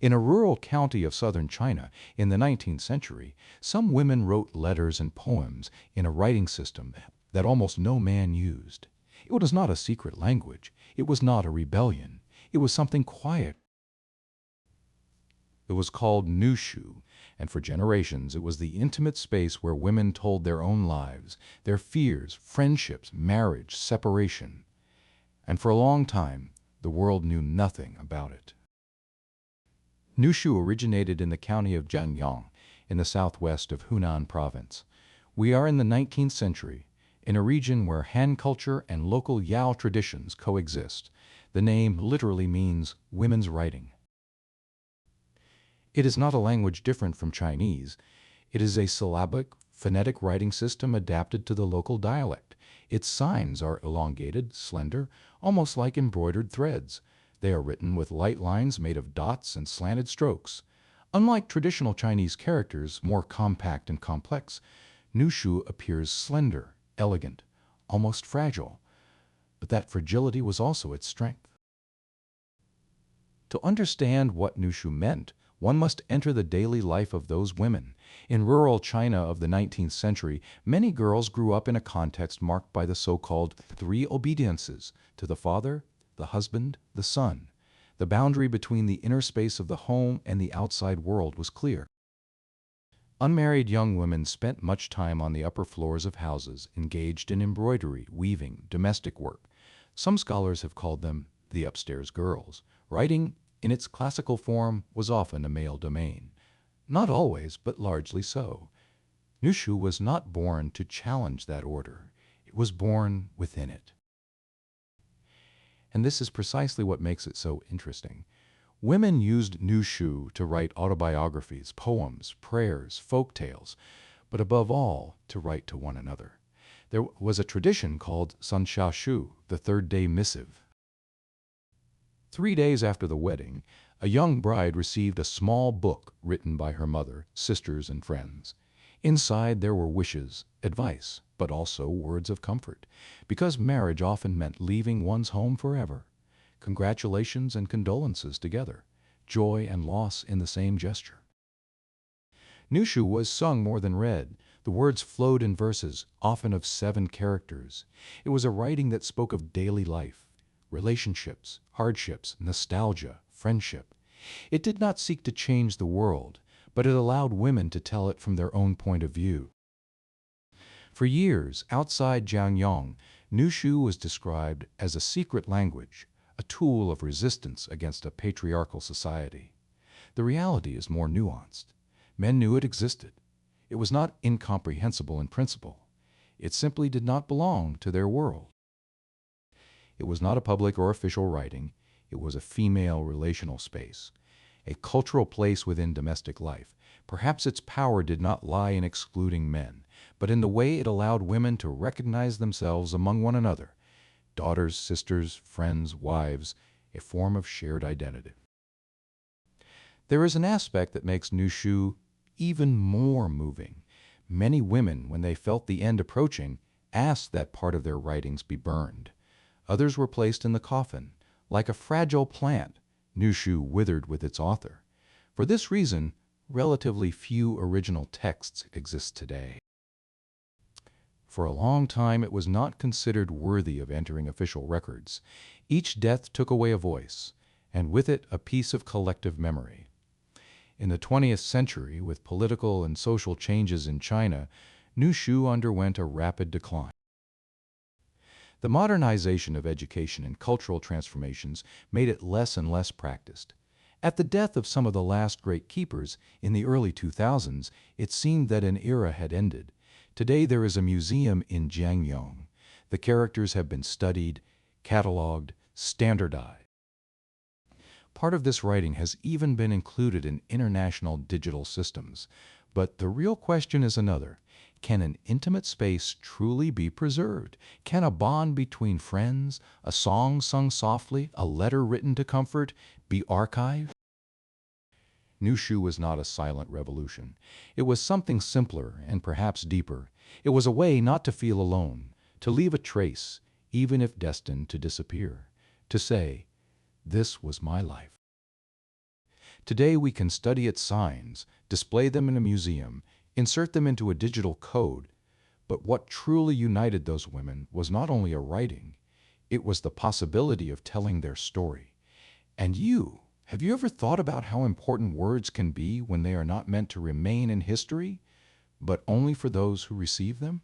In a rural county of southern China in the 19th century, some women wrote letters and poems in a writing system that almost no man used. It was not a secret language. It was not a rebellion. It was something quiet. It was called Nüshu, and for generations it was the intimate space where women told their own lives, their fears, friendships, marriage, separation. And for a long time, the world knew nothing about it. Nüshu originated in the county of Jiangyong, in the southwest of Hunan province. We are in the 19th century, in a region where Han culture and local Yao traditions coexist. The name literally means women's writing. It is not a language different from Chinese. It is a syllabic, phonetic writing system adapted to the local dialect. Its signs are elongated, slender, almost like embroidered threads. They are written with light lines made of dots and slanted strokes. Unlike traditional Chinese characters, more compact and complex, Nüshu appears slender, elegant, almost fragile. But that fragility was also its strength. To understand what Nüshu meant, one must enter the daily life of those women. In rural China of the 19th century, many girls grew up in a context marked by the so-called three obediences to the father, the husband, the son. The boundary between the inner space of the home and the outside world was clear. Unmarried young women spent much time on the upper floors of houses, engaged in embroidery, weaving, domestic work. Some scholars have called them the upstairs girls. Writing, in its classical form, was often a male domain. Not always, but largely so. Nüshu was not born to challenge that order. It was born within it. And this is precisely what makes it so interesting. Women used Nüshu to write autobiographies, poems, prayers, folk tales, but above all, to write to one another. There was a tradition called Sanxiashu, the third-day missive. 3 days after the wedding, a young bride received a small book written by her mother, sisters, and friends. Inside there were wishes, advice, but also words of comfort, because marriage often meant leaving one's home forever. Congratulations and condolences together, joy and loss in the same gesture. Nüshu was sung more than read. The words flowed in verses, often of 7 characters. It was a writing that spoke of daily life, relationships, hardships, nostalgia, friendship. It did not seek to change the world, but it allowed women to tell it from their own point of view. For years, outside Jiangyong, Nüshu was described as a secret language, a tool of resistance against a patriarchal society. The reality is more nuanced. Men knew it existed. It was not incomprehensible in principle. It simply did not belong to their world. It was not a public or official writing. It was a female relational space, a cultural place within domestic life. Perhaps its power did not lie in excluding men, but in the way it allowed women to recognize themselves among one another, daughters, sisters, friends, wives, a form of shared identity. There is an aspect that makes Nüshu even more moving. Many women, when they felt the end approaching, asked that part of their writings be burned. Others were placed in the coffin. Like a fragile plant, Nüshu withered with its author. For this reason, relatively few original texts exist today. For a long time, it was not considered worthy of entering official records. Each death took away a voice, and with it a piece of collective memory. In the 20th century, with political and social changes in China, Nüshu underwent a rapid decline. The modernization of education and cultural transformations made it less and less practiced. At the death of some of the last great keepers in the early 2000s, it seemed that an era had ended. Today there is a museum in Jiangyong. The characters have been studied, cataloged, standardized. Part of this writing has even been included in international digital systems. But the real question is another. Can an intimate space truly be preserved? Can a bond between friends, a song sung softly, a letter written to comfort, be archived? Nüshu was not a silent revolution. It was something simpler and perhaps deeper. It was a way not to feel alone, to leave a trace, even if destined to disappear, to say, "This was my life." Today we can study its signs, display them in a museum, insert them into a digital code. But what truly united those women was not only a writing, it was the possibility of telling their story. And have you ever thought about how important words can be when they are not meant to remain in history, but only for those who receive them?